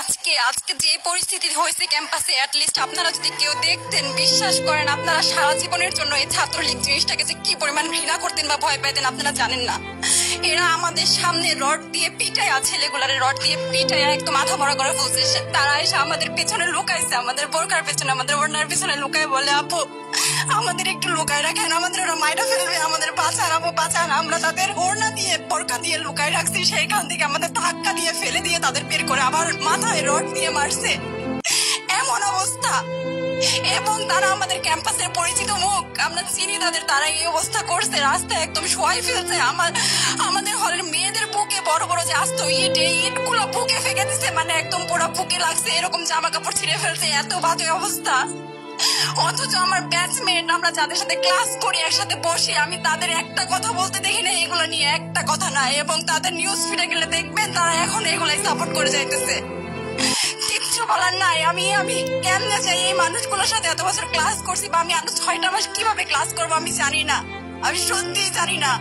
আজকে আজকে যে পরিস্থিতি হয়েছে ক্যাম্পাসে, অ্যাটলিস্ট আপনারা যদি কেউ দেখতেন, বিশ্বাস করেন আপনারা সারা জীবনের জন্য এই ছাত্রলীগ জিনিসটাকে যে কি পরিমাণ ঘৃণা করতেন বা ভয় পেতেন আপনারা জানেন না। এরা আমাদের সামনে রড দিয়ে পিটায়া, ছেলেগুলারে রড দিয়ে পিটায়া একদম মাথা মরা করে ফেলছে। তারা এসে আমাদের পেছনে লুকাইছে, আমাদের বোরকার পেছনে, আমাদের ওড়নার পেছনে লুকায় বলে, আপু আমাদের একটু লুকায় রাখেন, আমাদের ওরা মাইটা ফেলবে, আমাদের বাঁচান আপু বাঁচান। আমরা তাদের ওড়না দিয়ে বোরকা দিয়ে লুকায় রাখছি, সেইখান থেকে আমাদের ধাক্কা দিয়ে ফেলে দিয়ে তাদের বের করে আবার মাথায় রড দিয়ে মারছে। এমন অবস্থা। এবং তারা আমাদের ক্যাম্পাসের পরিচিত মুখ, আমরা চিনি তাদের, তারা এই অবস্থা করছে, রাস্তায় একদম শোয়াই ফেলছে। আমাদের হলের মেয়েদের বুকে বড় বড় যে আসতো ইট গুলো বুকে ফেঁকে দিচ্ছে, মানে একদম পুরো বুকে লাগছে, এরকম জামা কাপড় ছিঁড়ে ফেলছে, এত বাজে অবস্থা। অথচ আমার ব্যাচমেট, আমরা যাদের সাথে ক্লাস করি একসাথে বসে, আমি তাদের একটা কথা বলতে দেখি না এগুলো নিয়ে, একটা কথা না। এবং তাদের নিউজ ফিডে গেলে দেখবেন তারা এখন এগুলাই সাপোর্ট করে যাইতেছে। কিচ্ছু বলার নাই। আমি কেমনে যাই এই মানুষগুলোর সাথে, এত বছর ক্লাস করছি, বা আমি আরো 6টা মাস কিভাবে ক্লাস করবো আমি জানি না, আমি সত্যিই জানি না।